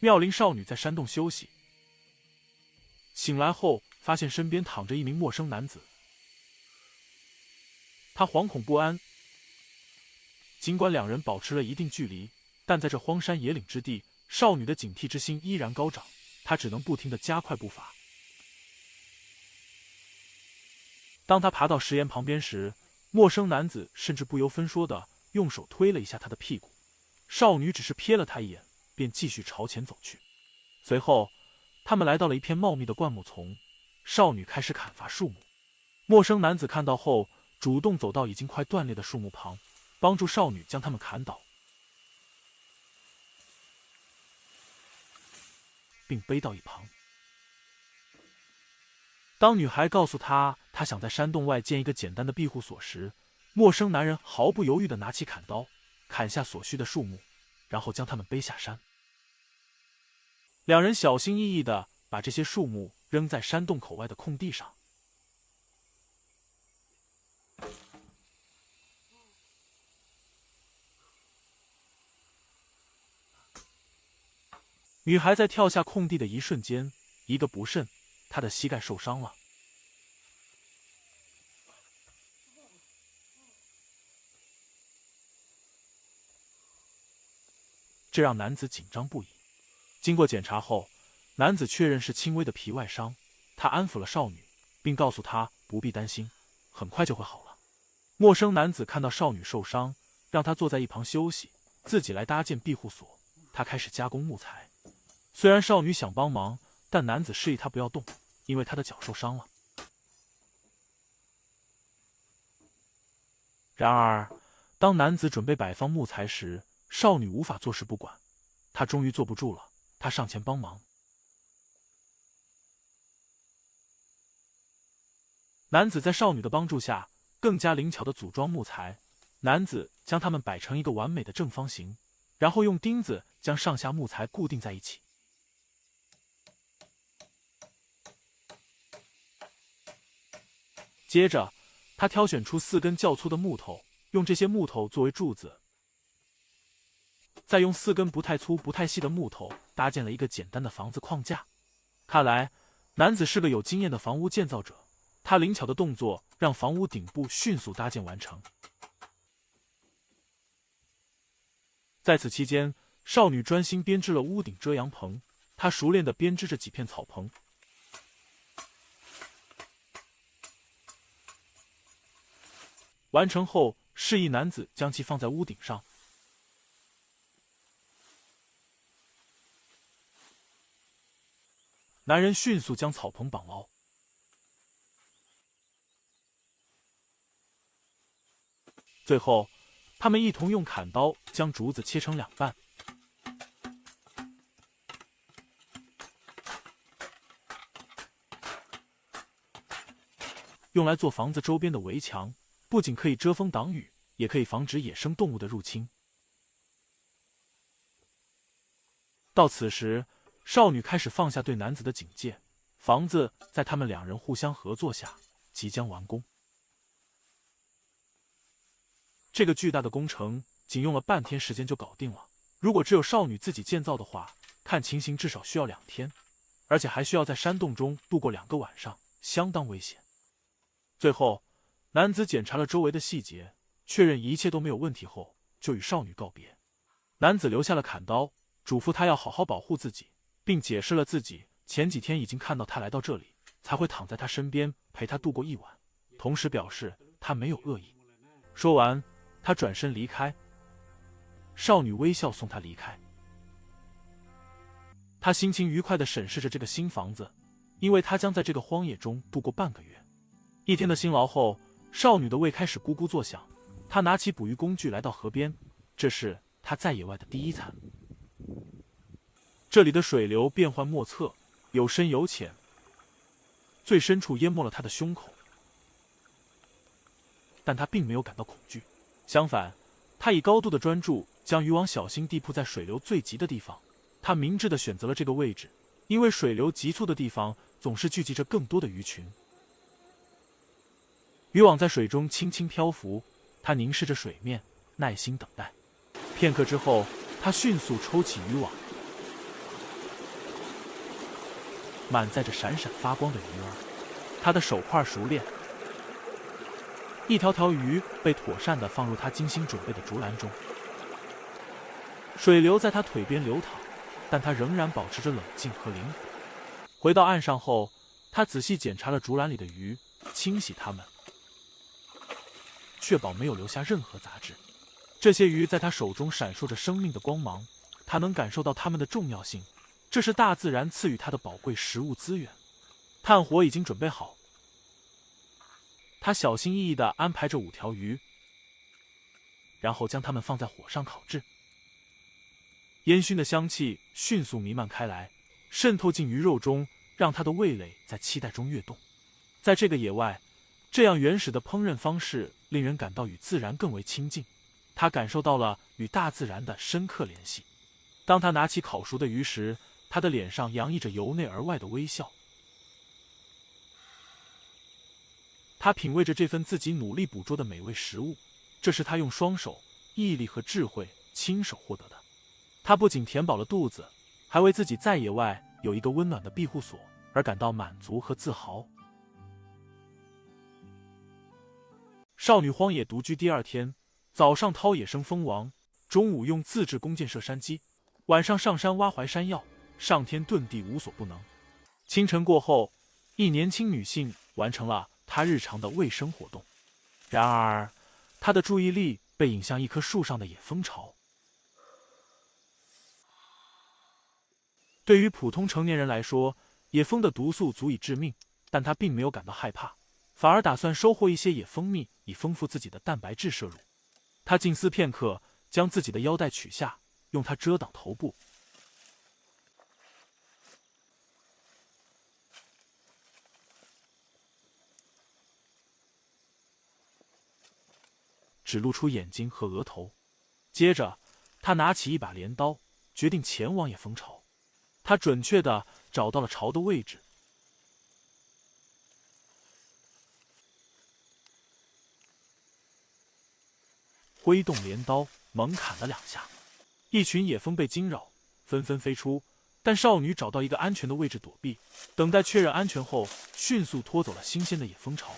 妙龄少女在山洞休息，醒来后发现身边躺着一名陌生男子，她惶恐不安。尽管两人保持了一定距离，但在这荒山野岭之地，少女的警惕之心依然高涨，她只能不停地加快步伐。当她爬到石岩旁边时，陌生男子甚至不由分说地用手推了一下她的屁股。少女只是瞥了他一眼，便继续朝前走去。随后，他们来到了一片茂密的灌木丛，少女开始砍伐树木。陌生男子看到后，主动走到已经快断裂的树木旁，帮助少女将它们砍倒，并背到一旁。当女孩告诉他她想在山洞外建一个简单的庇护所时，陌生男人毫不犹豫地拿起砍刀，砍下所需的树木，然后将它们背下山。两人小心翼翼地把这些树木扔在山洞口外的空地上。女孩在跳下空地的一瞬间，一个不慎，她的膝盖受伤了。这让男子紧张不已。经过检查后，男子确认是轻微的皮外伤，他安抚了少女，并告诉她不必担心，很快就会好了。陌生男子看到少女受伤，让她坐在一旁休息，自己来搭建庇护所。他开始加工木材。虽然少女想帮忙，但男子示意她不要动，因为她的脚受伤了。然而，当男子准备摆放木材时，少女无法坐视不管，她终于坐不住了，她上前帮忙。男子在少女的帮助下，更加灵巧地组装木材。男子将它们摆成一个完美的正方形，然后用钉子将上下木材固定在一起。接着，他挑选出4根较粗的木头，用这些木头作为柱子，再用4根不太粗不太细的木头搭建了一个简单的房子框架。看来，男子是个有经验的房屋建造者，他灵巧的动作让房屋顶部迅速搭建完成。在此期间，少女专心编织了屋顶遮阳棚，她熟练地编织着几片草棚。完成后，示意男子将其放在屋顶上。男人迅速将草棚绑牢。最后，他们一同用砍刀将竹子切成2半。用来做房子周边的围墙，不仅可以遮风挡雨，也可以防止野生动物的入侵。到此时，少女开始放下对男子的警戒，房子在他们2人互相合作下即将完工。这个巨大的工程仅用了半天时间就搞定了，如果只有少女自己建造的话，看情形至少需要2天，而且还需要在山洞中度过2个晚上，相当危险。最后，男子检查了周围的细节，确认一切都没有问题后，就与少女告别。男子留下了砍刀，嘱咐她要好好保护自己，并解释了自己前几天已经看到她来到这里，才会躺在她身边陪她度过一晚，同时表示他没有恶意。说完，他转身离开。少女微笑送他离开。他心情愉快地审视着这个新房子，因为他将在这个荒野中度过半个月。一天的辛劳后，少女的胃开始咕咕作响，她拿起捕鱼工具来到河边，这是她在野外的第一餐。这里的水流变幻莫测，有深有浅，最深处淹没了她的胸口，但她并没有感到恐惧，相反，她以高度的专注将渔网小心地铺在水流最急的地方。她明智地选择了这个位置，因为水流急促的地方总是聚集着更多的鱼群。渔网在水中轻轻漂浮，他凝视着水面，耐心等待。片刻之后，他迅速抽起渔网，满载着闪闪发光的鱼儿。他的手块熟练，一条条鱼被妥善地放入他精心准备的竹篮中，水流在他腿边流淌，但他仍然保持着冷静和灵活。回到岸上后，他仔细检查了竹篮里的鱼，清洗它们，确保没有留下任何杂质。这些鱼在他手中闪烁着生命的光芒，他能感受到它们的重要性，这是大自然赐予他的宝贵食物资源。炭火已经准备好，他小心翼翼地安排着5条鱼，然后将它们放在火上烤制。烟熏的香气迅速弥漫开来，渗透进鱼肉中，让他的味蕾在期待中跃动。在这个野外，这样原始的烹饪方式令人感到与自然更为亲近，他感受到了与大自然的深刻联系。当他拿起烤熟的鱼时，他的脸上洋溢着由内而外的微笑。他品味着这份自己努力捕捉的美味食物，这是他用双手、毅力和智慧亲手获得的。他不仅填饱了肚子，还为自己在野外有一个温暖的庇护所而感到满足和自豪。少女荒野独居第2天，早上掏野生蜂王，中午用自制弓箭射山鸡，晚上上山挖怀山药，上天遁地无所不能。清晨过后，一年轻女性完成了她日常的卫生活动，然而她的注意力被引向一棵树上的野蜂巢。对于普通成年人来说，野蜂的毒素足以致命，但她并没有感到害怕，反而打算收获一些野蜂蜜以丰富自己的蛋白质摄入。她静思片刻，将自己的腰带取下，用它遮挡头部。只露出眼睛和额头。接着，他拿起一把镰刀，决定前往野蜂巢。他准确地找到了巢的位置，挥动镰刀，猛砍了2下。一群野蜂被惊扰，纷纷飞出，但少女找到一个安全的位置躲避，等待确认安全后，迅速拖走了新鲜的野蜂巢。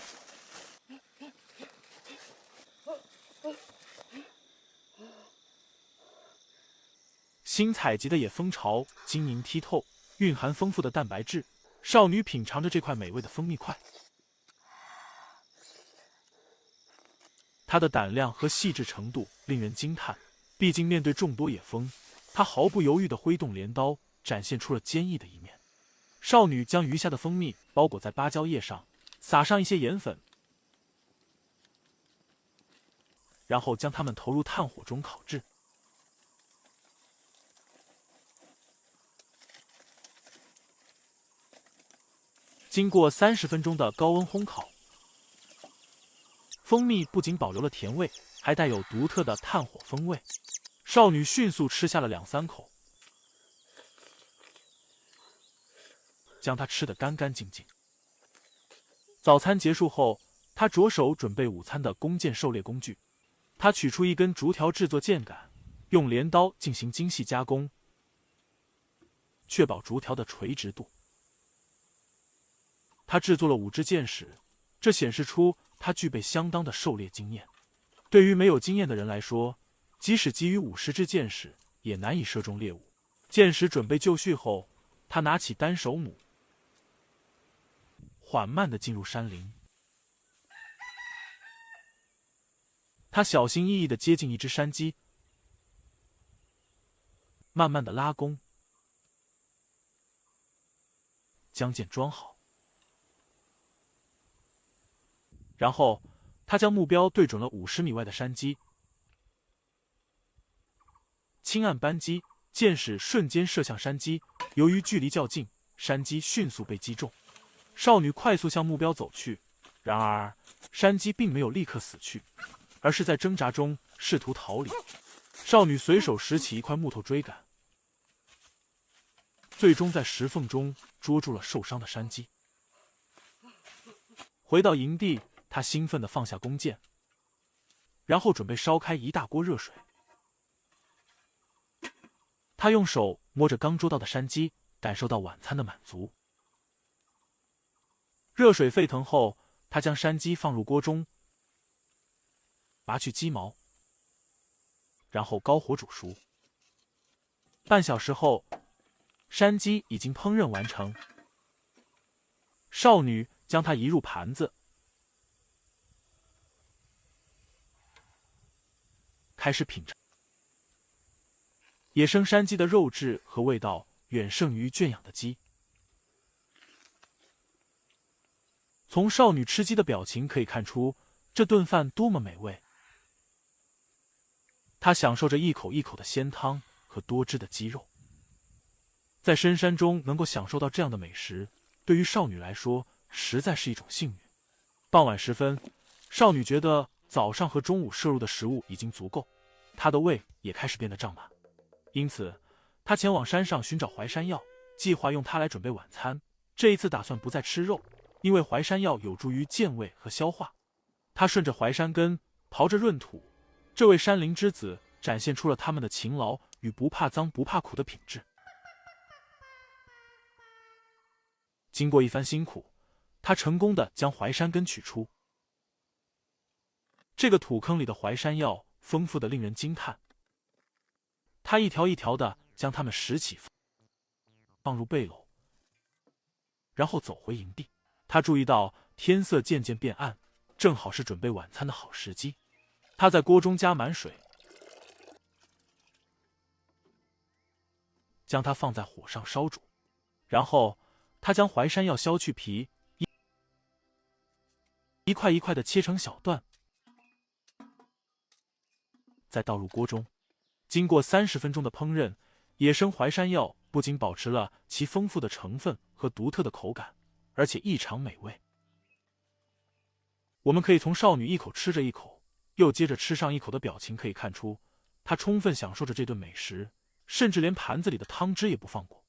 新采集的野蜂巢晶莹剔透，蕴含丰富的蛋白质。少女品尝着这块美味的蜂蜜块，她的胆量和细致程度令人惊叹。毕竟面对众多野蜂，她毫不犹豫地挥动镰刀，展现出了坚毅的一面。少女将余下的蜂蜜包裹在芭蕉叶上，撒上一些盐粉，然后将它们投入炭火中烤制。经过30分钟的高温烘烤，蜂蜜不仅保留了甜味，还带有独特的炭火风味。少女迅速吃下了2-3口，将它吃得干干净净。早餐结束后，她着手准备午餐的弓箭狩猎工具。她取出一根竹条制作箭杆，用镰刀进行精细加工，确保竹条的垂直度。他制作了5支箭矢，这显示出他具备相当的狩猎经验。对于没有经验的人来说，即使给予50支箭矢，也难以射中猎物。箭矢准备就绪后，他拿起单手弩，缓慢地进入山林。他小心翼翼地接近一只山鸡，慢慢地拉弓，将箭装好。然后，他将目标对准了50米外的山鸡，轻按扳机，箭矢瞬间射向山鸡。由于距离较近，山鸡迅速被击中。少女快速向目标走去，然而山鸡并没有立刻死去，而是在挣扎中试图逃离。少女随手拾起一块木头追赶，最终在石缝中捉住了受伤的山鸡。回到营地，他兴奋地放下弓箭，然后准备烧开一大锅热水。他用手摸着刚捉到的山鸡，感受到晚餐的满足。热水沸腾后，他将山鸡放入锅中，拔去鸡毛，然后高火煮熟。半小时后，山鸡已经烹饪完成。少女将它移入盘子，开始品尝。野生山鸡的肉质和味道远胜于圈养的鸡。从少女吃鸡的表情可以看出，这顿饭多么美味。她享受着一口一口的鲜汤和多汁的鸡肉。在深山中能够享受到这样的美食，对于少女来说实在是一种幸运。傍晚时分，少女觉得早上和中午摄入的食物已经足够，她的胃也开始变得胀满，因此她前往山上寻找淮山药，计划用它来准备晚餐。这一次打算不再吃肉，因为淮山药有助于健胃和消化。她顺着淮山根刨着闰土，这位山林之子展现出了他们的勤劳与不怕脏不怕苦的品质。经过一番辛苦，他成功的将淮山根取出。这个土坑里的淮山药丰富的令人惊叹。他一条一条的将它们拾起，放入背篓，然后走回营地。他注意到天色渐渐变暗，正好是准备晚餐的好时机。他在锅中加满水，将它放在火上烧煮，然后他将淮山药削去皮，一块一块的切成小段，再倒入锅中。经过30分钟的烹饪，野生淮山药不仅保持了其丰富的成分和独特的口感，而且异常美味。我们可以从少女一口吃着一口，又接着吃上一口的表情可以看出，她充分享受着这顿美食，甚至连盘子里的汤汁也不放过。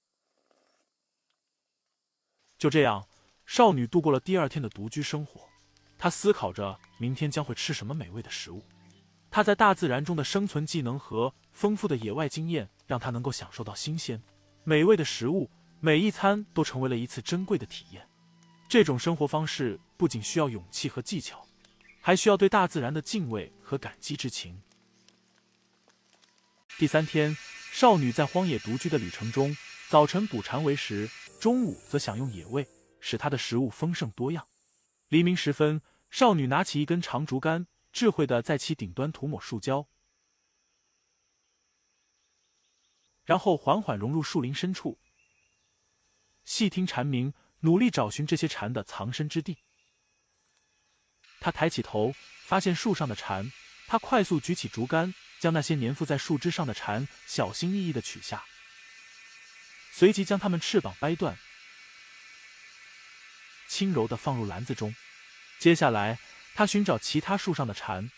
就这样，少女度过了第2天的独居生活。她思考着明天将会吃什么美味的食物。她在大自然中的生存技能和丰富的野外经验，让她能够享受到新鲜、美味的食物，每一餐都成为了一次珍贵的体验。这种生活方式不仅需要勇气和技巧，还需要对大自然的敬畏和感激之情。第3天，少女在荒野独居的旅程中，早晨捕蝉为食，中午则享用野味，使她的食物丰盛多样。黎明时分，少女拿起一根长竹竿，智慧地在其顶端涂抹树胶，然后缓缓融入树林深处，细听蝉鸣，努力找寻这些蝉的藏身之地。她抬起头，发现树上的蝉，她快速举起竹竿，将那些粘附在树枝上的蝉小心翼翼地取下，随即将它们翅膀掰断，轻柔地放入篮子中。接下来，他寻找其他树上的蝉，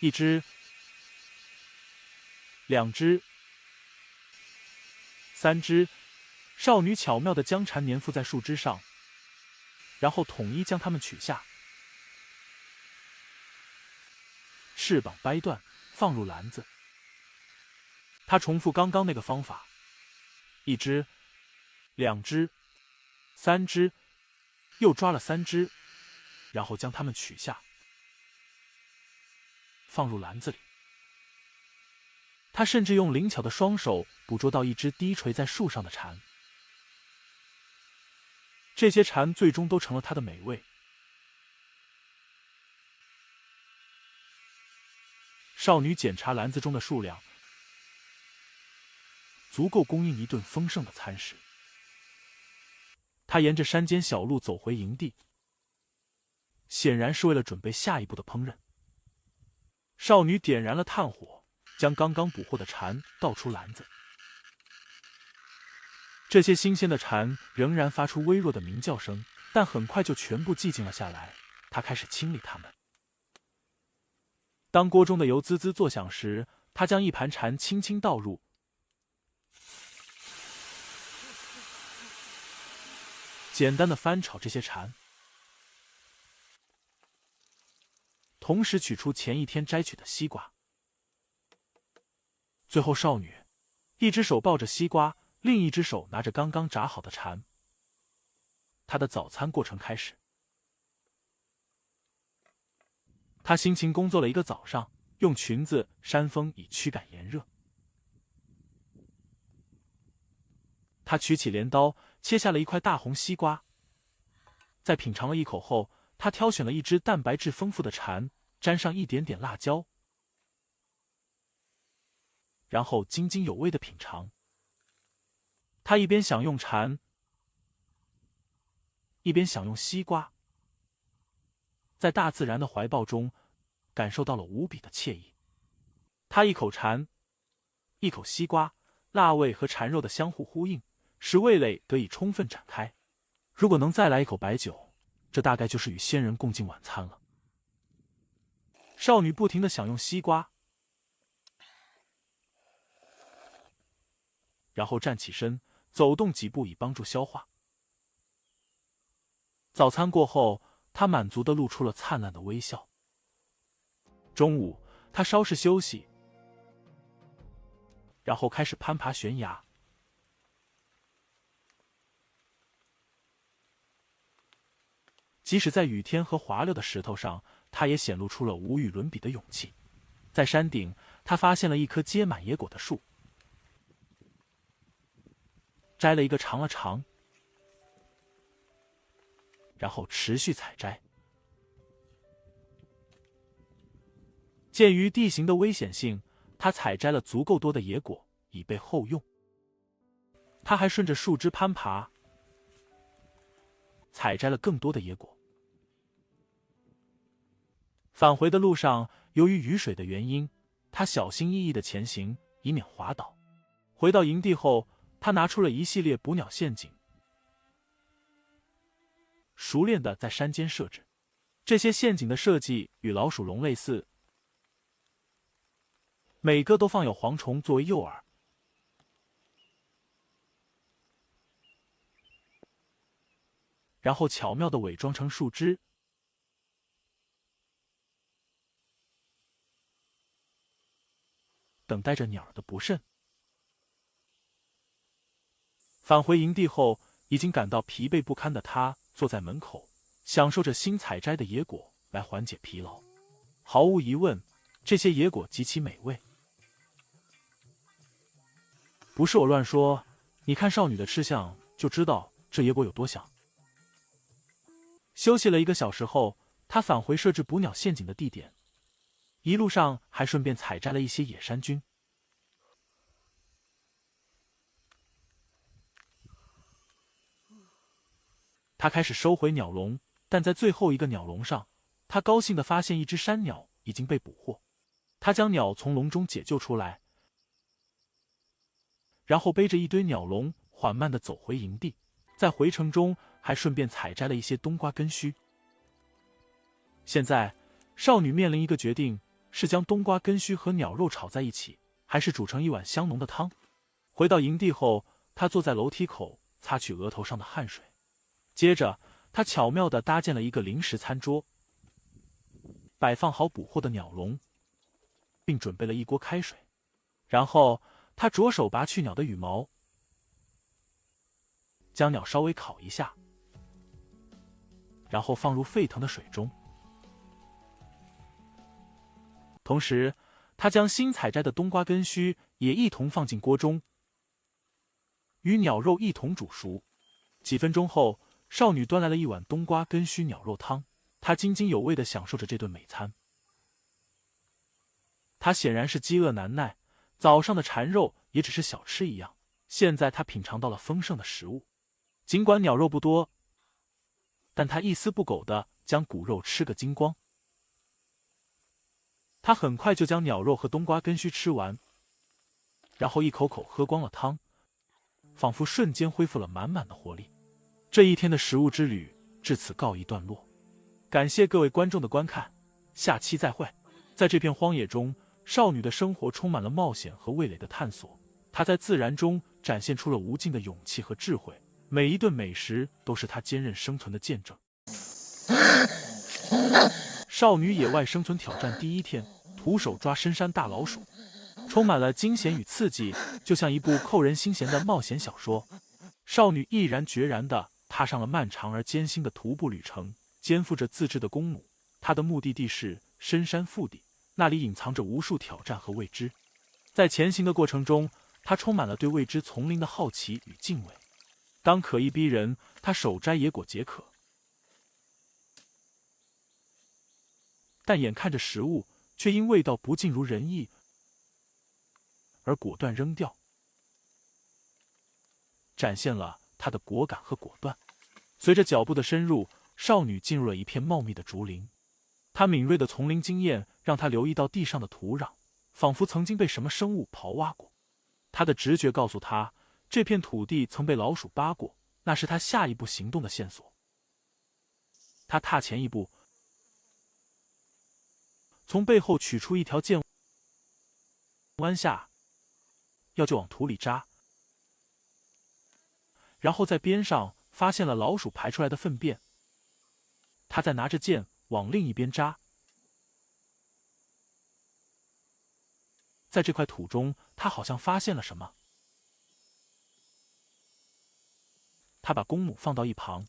一只、2只、3只。少女巧妙地将蝉粘附在树枝上，然后统一将它们取下，翅膀掰断，放入篮子。他重复刚刚那个方法，一只、2只、3只，又抓了3只，然后将它们取下，放入篮子里。他甚至用灵巧的双手捕捉到一只低垂在树上的蝉。这些蝉最终都成了他的美味。少女检查篮子中的数量，足够供应一顿丰盛的餐食。她沿着山间小路走回营地，显然是为了准备下一步的烹饪。少女点燃了炭火，将刚刚捕获的蝉倒出篮子。这些新鲜的蝉仍然发出微弱的鸣叫声，但很快就全部寂静了下来。她开始清理它们。当锅中的油滋滋作响时，她将一盘蝉轻轻倒入，简单的翻炒这些蝉，同时取出前一天摘取的西瓜。最后，少女一只手抱着西瓜，另一只手拿着刚刚炸好的蝉，她的早餐过程开始。她辛勤工作了一个早上，用裙子扇风以驱赶炎热。她取起镰刀，切下了一块大红西瓜。在品尝了一口后，她挑选了一只蛋白质丰富的蝉，沾上一点点辣椒，然后津津有味地品尝。她一边享用蝉，一边享用西瓜，在大自然的怀抱中，感受到了无比的惬意。她一口蝉，一口西瓜，辣味和蝉肉的相互呼应，使味蕾得以充分展开。如果能再来一口白酒，这大概就是与仙人共进晚餐了。少女不停地享用西瓜，然后站起身，走动几步以帮助消化。早餐过后，她满足地露出了灿烂的微笑。中午，她稍事休息，然后开始攀爬悬崖。即使在雨天和滑溜的石头上，她也显露出了无与伦比的勇气。在山顶，她发现了一棵结满野果的树，摘了一个尝了尝，然后持续采摘。鉴于地形的危险性，他采摘了足够多的野果，以备后用。他还顺着树枝攀爬，采摘了更多的野果。返回的路上，由于雨水的原因，他小心翼翼地前行，以免滑倒。回到营地后，他拿出了一系列捕鸟陷阱，熟练地在山间设置。这些陷阱的设计与老鼠笼类似，每个都放有蝗虫作为诱饵，然后巧妙地伪装成树枝，等待着鸟儿的不慎。返回营地后，已经感到疲惫不堪的他坐在门口，享受着新采摘的野果来缓解疲劳。毫无疑问，这些野果极其美味。不是我乱说，你看少女的吃相就知道这野果有多香。休息了1个小时后，他返回设置捕鸟陷阱的地点，一路上还顺便采摘了一些野山菌。他开始收回鸟笼，但在最后一个鸟笼上，他高兴地发现一只山鸟已经被捕获。他将鸟从笼中解救出来，然后背着一堆鸟笼缓慢地走回营地，在回程中还顺便采摘了一些冬瓜根须。现在，少女面临一个决定，是将冬瓜根须和鸟肉炒在一起，还是煮成一碗香浓的汤。回到营地后，她坐在楼梯口擦去额头上的汗水，接着她巧妙地搭建了一个临时餐桌，摆放好捕获的鸟笼，并准备了一锅开水。然后他着手拔去鸟的羽毛，将鸟稍微烤一下，然后放入沸腾的水中。同时，他将新采摘的冬瓜根须也一同放进锅中，与鸟肉一同煮熟。几分钟后，少女端来了一碗冬瓜根须鸟肉汤，她津津有味地享受着这顿美餐。她显然是饥饿难耐，早上的蝉肉也只是小吃一样，现在她品尝到了丰盛的食物。尽管鸟肉不多，但她一丝不苟地将骨肉吃个精光。她很快就将鸟肉和冬瓜根须吃完，然后一口口喝光了汤，仿佛瞬间恢复了满满的活力。这一天的食物之旅至此告一段落，感谢各位观众的观看，下期再会。在这片荒野中，少女的生活充满了冒险和味蕾的探索，她在自然中展现出了无尽的勇气和智慧，每一顿美食都是她坚韧生存的见证。少女野外生存挑战第1天，徒手抓深山大老鼠，充满了惊险与刺激，就像一部扣人心弦的冒险小说。少女毅然决然地踏上了漫长而艰辛的徒步旅程，肩负着自制的弓弩。他的目的地是深山腹地，那里隐藏着无数挑战和未知。在前行的过程中，他充满了对未知丛林的好奇与敬畏。当渴意逼人，他手摘野果解渴，但眼看着食物却因味道不尽如人意而果断扔掉，展现了他的果敢和果断。随着脚步的深入，少女进入了一片茂密的竹林。她敏锐的丛林经验让她留意到地上的土壤，仿佛曾经被什么生物刨挖过。她的直觉告诉她，这片土地曾被老鼠扒过，那是她下一步行动的线索。她踏前一步，从背后取出一条剑，弯下要就往土里扎，然后在边上发现了老鼠排出来的粪便。他再拿着剑往另一边扎，在这块土中，他好像发现了什么。他把弓弩放到一旁，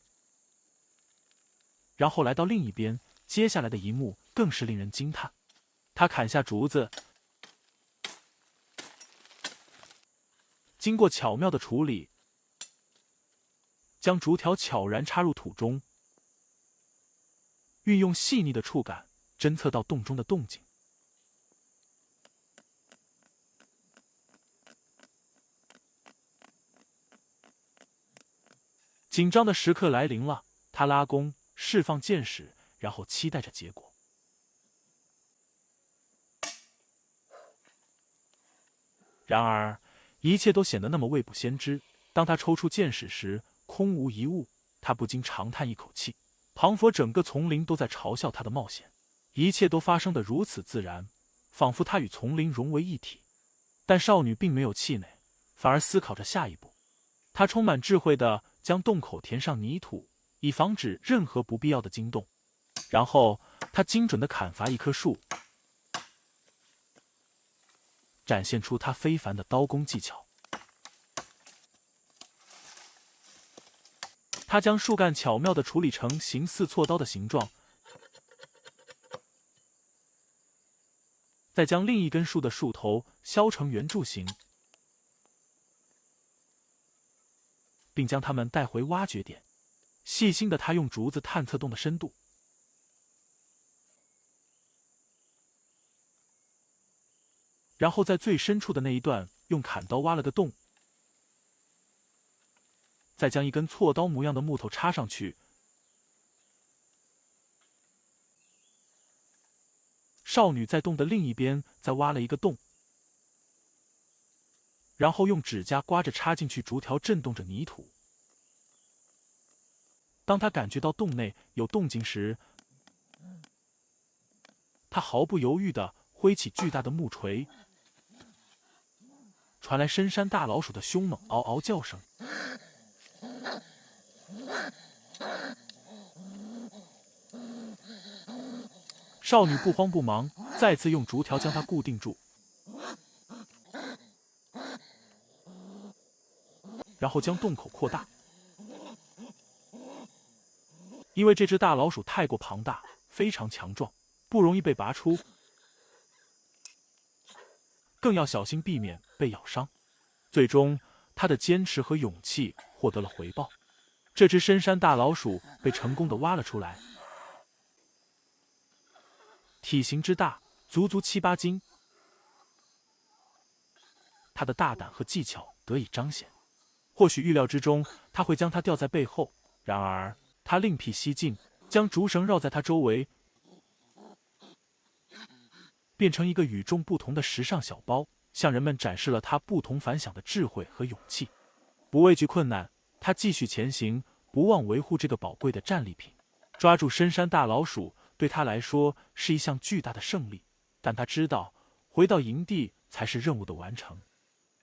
然后来到另一边。接下来的一幕更是令人惊叹。他砍下竹子，经过巧妙的处理，将竹条悄然插入土中，运用细腻的触感侦测到洞中的动静。紧张的时刻来临了，他拉弓，释放箭矢，然后期待着结果。然而，一切都显得那么未卜先知。当他抽出箭矢时，空无一物。他不禁长叹一口气。庞佛整个丛林都在嘲笑他的冒险，一切都发生得如此自然，仿佛他与丛林融为一体。但少女并没有气馁，反而思考着下一步。她充满智慧地将洞口填上泥土，以防止任何不必要的惊动。然后，她精准地砍伐一棵树，展现出她非凡的刀工技巧。他将树干巧妙地处理成形似锉刀的形状，再将另一根树的树头削成圆柱形，并将它们带回挖掘点。细心的他用竹子探测洞的深度，然后在最深处的那一段用砍刀挖了个洞，再将一根锉刀模样的木头插上去。少女在洞的另一边再挖了一个洞，然后用指甲刮着插进去竹条，震动着泥土。当她感觉到洞内有动静时，她毫不犹豫地挥起巨大的木锤，传来深山大老鼠的凶猛嗷嗷叫声。少女不慌不忙，再次用竹条将它固定住，然后将洞口扩大。因为这只大老鼠太过庞大，非常强壮，不容易被拔出，更要小心避免被咬伤。最终，她的坚持和勇气获得了回报。这只深山大老鼠被成功地挖了出来，体型之大，足足7、8斤。他的大胆和技巧得以彰显。或许预料之中，他会将它吊在背后，然而他另辟蹊径，将竹绳绕在它周围，变成一个与众不同的时尚小包，向人们展示了他不同凡响的智慧和勇气。不畏惧困难，他继续前行，不忘维护这个宝贵的战利品。抓住深山大老鼠对他来说是一项巨大的胜利，但他知道回到营地才是任务的完成。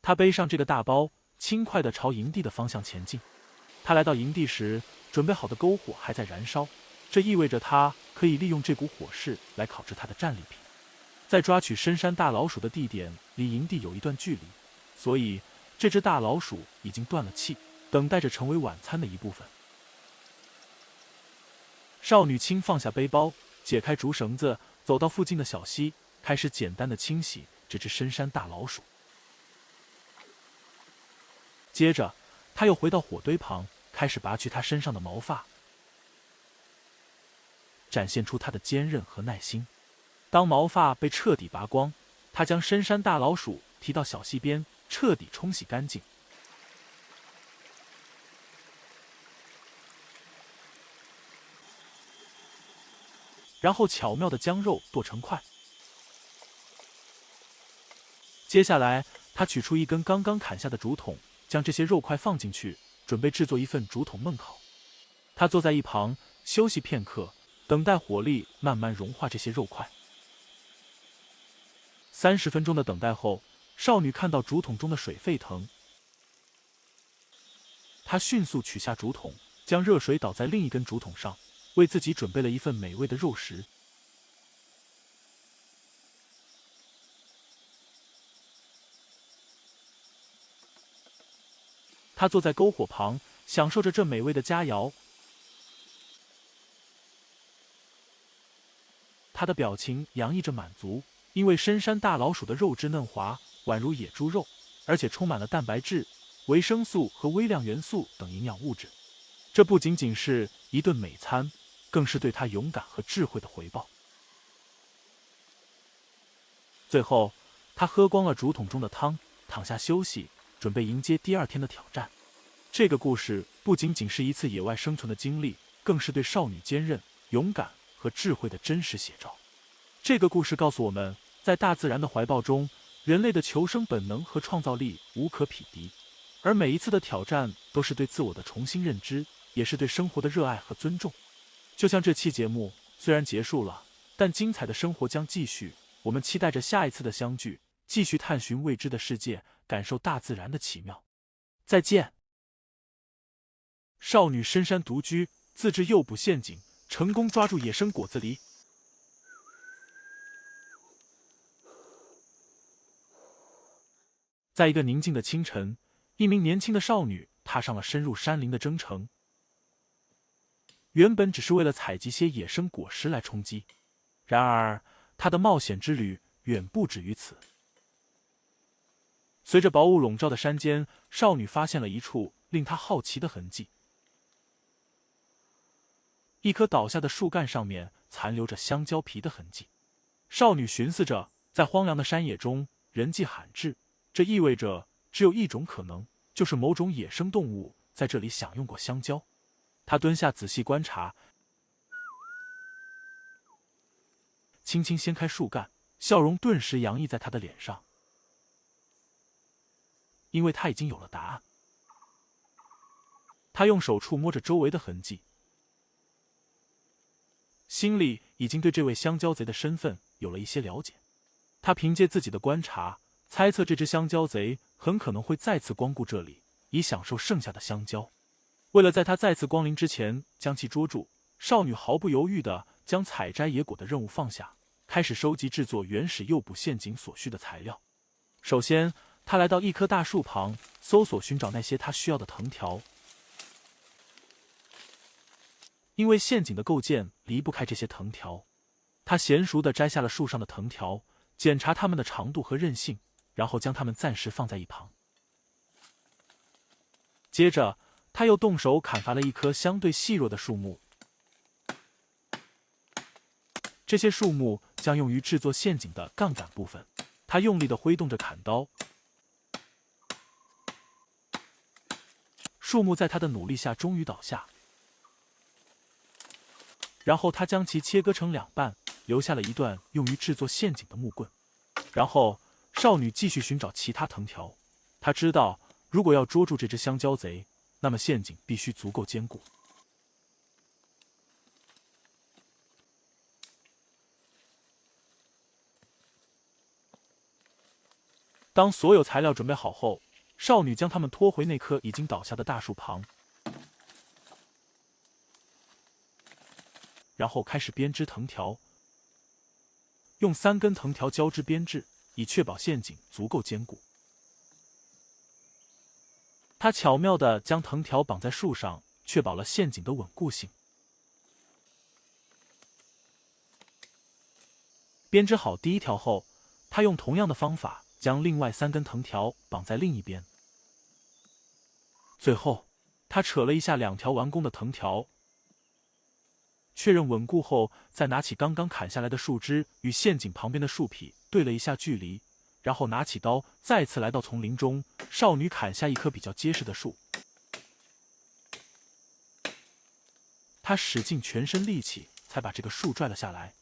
他背上这个大包，轻快地朝营地的方向前进。他来到营地时，准备好的篝火还在燃烧，这意味着他可以利用这股火势来烤制他的战利品。在抓取深山大老鼠的地点离营地有一段距离，所以这只大老鼠已经断了气，等待着成为晚餐的一部分。少女轻放下背包，解开竹绳子，走到附近的小溪，开始简单的清洗这只深山大老鼠。接着，她又回到火堆旁，开始拔去它身上的毛发，展现出它的坚韧和耐心。当毛发被彻底拔光，她将深山大老鼠提到小溪边，彻底冲洗干净。然后巧妙地将肉剁成块。接下来，他取出一根刚刚砍下的竹筒，将这些肉块放进去，准备制作一份竹筒焖烤。他坐在一旁休息片刻，等待火力慢慢融化这些肉块。30分钟的等待后，少女看到竹筒中的水沸腾，她迅速取下竹筒，将热水倒在另一根竹筒上，为自己准备了一份美味的肉食。他坐在篝火旁，享受着这美味的佳肴。他的表情洋溢着满足，因为深山大老鼠的肉质嫩滑，宛如野猪肉，而且充满了蛋白质、维生素和微量元素等营养物质。这不仅仅是一顿美餐，更是对他勇敢和智慧的回报。最后，他喝光了竹筒中的汤，躺下休息，准备迎接第2天的挑战。这个故事不仅仅是一次野外生存的经历，更是对少女坚韧、勇敢和智慧的真实写照。这个故事告诉我们，在大自然的怀抱中，人类的求生本能和创造力无可匹敌，而每一次的挑战都是对自我的重新认知，也是对生活的热爱和尊重。就像这期节目虽然结束了，但精彩的生活将继续。我们期待着下一次的相聚，继续探寻未知的世界，感受大自然的奇妙。再见。少女深山独居，自制诱捕陷阱，成功抓住野生果子狸。在一个宁静的清晨，一名年轻的少女踏上了深入山林的征程。原本只是为了采集些野生果实来充饥，然而她的冒险之旅远不止于此。随着薄雾笼罩的山间，少女发现了一处令她好奇的痕迹。一棵倒下的树干上面残留着香蕉皮的痕迹。少女寻思着，在荒凉的山野中，人迹罕至，这意味着只有一种可能，就是某种野生动物在这里享用过香蕉。她蹲下仔细观察，轻轻掀开树干，笑容顿时洋溢在她的脸上，因为她已经有了答案。她用手触摸着周围的痕迹，心里已经对这位香蕉贼的身份有了一些了解。他凭借自己的观察，猜测这只香蕉贼很可能会再次光顾这里，以享受剩下的香蕉。为了在他再次光临之前将其捉住，少女毫不犹豫地将采摘野果的任务放下，开始收集制作原始诱捕陷阱所需的材料。首先，她来到一棵大树旁，搜索寻找那些她需要的藤条。因为陷阱的构建离不开这些藤条，他娴熟地摘下了树上的藤条，检查它们的长度和韧性，然后将它们暂时放在一旁。接着，他又动手砍伐了一棵相对细弱的树木，这些树木将用于制作陷阱的杠杆部分。他用力地挥动着砍刀，树木在他的努力下终于倒下。然后他将其切割成2半，留下了一段用于制作陷阱的木棍。然后少女继续寻找其他藤条。她知道，如果要捉住这只香蕉贼，那么陷阱必须足够坚固。当所有材料准备好后，少女将它们拖回那棵已经倒下的大树旁，然后开始编织藤条，用3根藤条交织编制，以确保陷阱足够坚固。她巧妙地将藤条绑在树上，确保了陷阱的稳固性。编织好第一条后，他用同样的方法将另外3根藤条绑在另一边。最后，他扯了一下2条完工的藤条，确认稳固后，再拿起刚刚砍下来的树枝与陷阱旁边的树皮对了一下距离，然后拿起刀再次来到丛林中。少女砍下一棵比较结实的树，她使尽全身力气才把这个树拽了下来。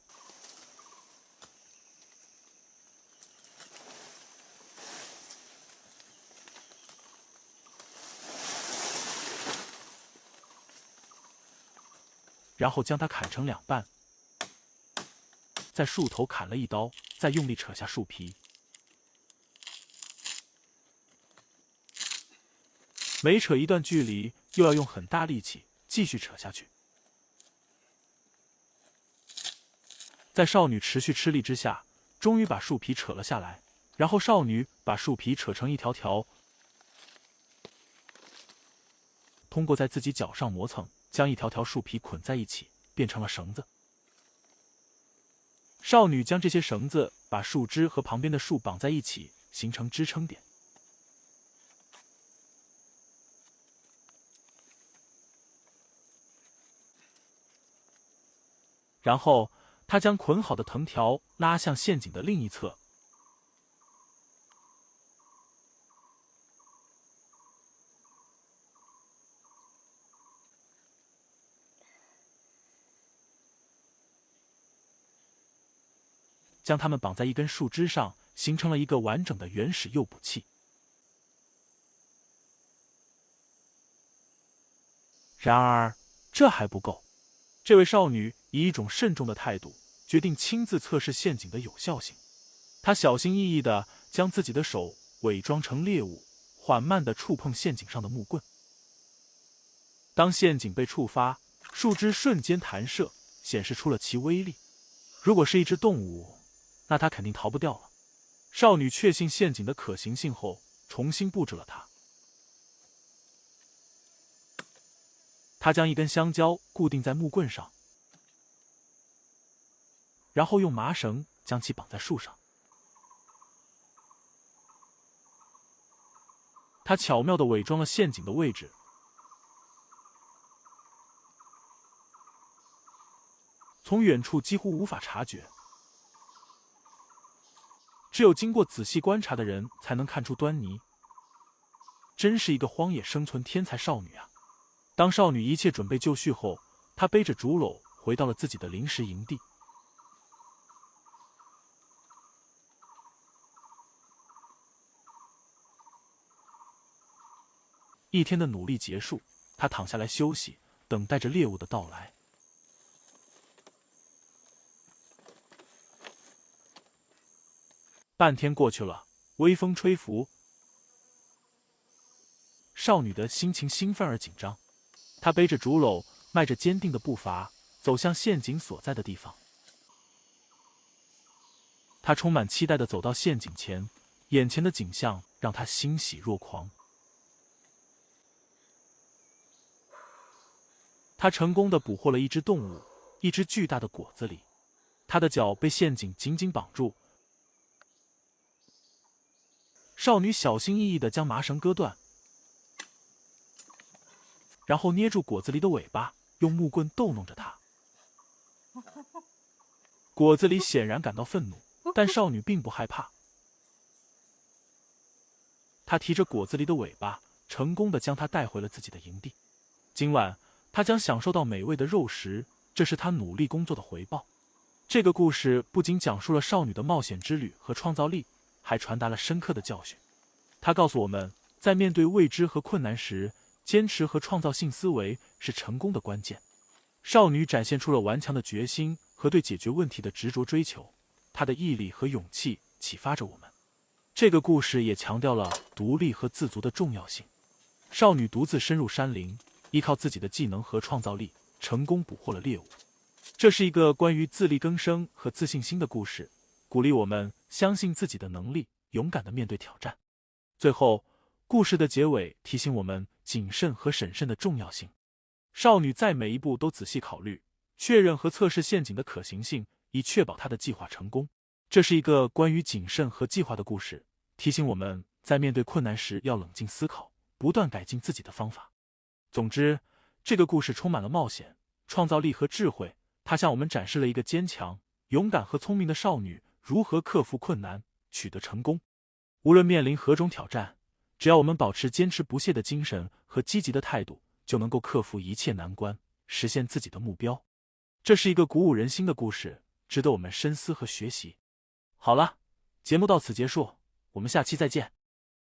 然后将它砍成2半，在树头砍了一刀，再用力扯下树皮。每扯一段距离，又要用很大力气继续扯下去。在少女持续吃力之下，终于把树皮扯了下来。然后少女把树皮扯成一条条，通过在自己脚上磨蹭，将一条条树皮捆在一起，变成了绳子。少女将这些绳子把树枝和旁边的树绑在一起，形成支撑点。然后，她将捆好的藤条拉向陷阱的另一侧。将它们绑在一根树枝上，形成了一个完整的原始诱捕器。然而，这还不够。这位少女以一种慎重的态度，决定亲自测试陷阱的有效性。她小心翼翼地将自己的手伪装成猎物，缓慢地触碰陷阱上的木棍。当陷阱被触发，树枝瞬间弹射，显示出了其威力。如果是一只动物，那它肯定逃不掉了。少女确信陷阱的可行性后，重新布置了它。她将一根香蕉固定在木棍上，然后用麻绳将其绑在树上。她巧妙地伪装了陷阱的位置，从远处几乎无法察觉。只有经过仔细观察的人才能看出端倪。真是一个荒野生存天才少女啊！当少女一切准备就绪后，她背着竹篓回到了自己的临时营地。一天的努力结束，她躺下来休息，等待着猎物的到来。半天过去了，微风吹拂，少女的心情兴奋而紧张。她背着竹篓，迈着坚定的步伐，走向陷阱所在的地方。她充满期待地走到陷阱前，眼前的景象让她欣喜若狂。她成功地捕获了一只动物，一只巨大的果子狸。她的脚被陷阱紧紧绑住。少女小心翼翼地将麻绳割断，然后捏住果子狸的尾巴，用木棍逗弄着它。果子狸显然感到愤怒，但少女并不害怕。她提着果子狸的尾巴，成功地将它带回了自己的营地。今晚，她将享受到美味的肉食，这是她努力工作的回报。这个故事不仅讲述了少女的冒险之旅和创造力，还传达了深刻的教训。他告诉我们，在面对未知和困难时，坚持和创造性思维是成功的关键。少女展现出了顽强的决心和对解决问题的执着追求，她的毅力和勇气启发着我们。这个故事也强调了独立和自足的重要性。少女独自深入山林，依靠自己的技能和创造力，成功捕获了猎物。这是一个关于自力更生和自信心的故事，鼓励我们相信自己的能力，勇敢地面对挑战。最后，故事的结尾提醒我们谨慎和审慎的重要性。少女在每一步都仔细考虑、确认和测试陷阱的可行性，以确保她的计划成功。这是一个关于谨慎和计划的故事，提醒我们在面对困难时要冷静思考，不断改进自己的方法。总之，这个故事充满了冒险、创造力和智慧，它向我们展示了一个坚强、勇敢和聪明的少女如何克服困难，取得成功。无论面临何种挑战，只要我们保持坚持不懈的精神和积极的态度，就能够克服一切难关，实现自己的目标。这是一个鼓舞人心的故事，值得我们深思和学习。好了，节目到此结束，我们下期再见。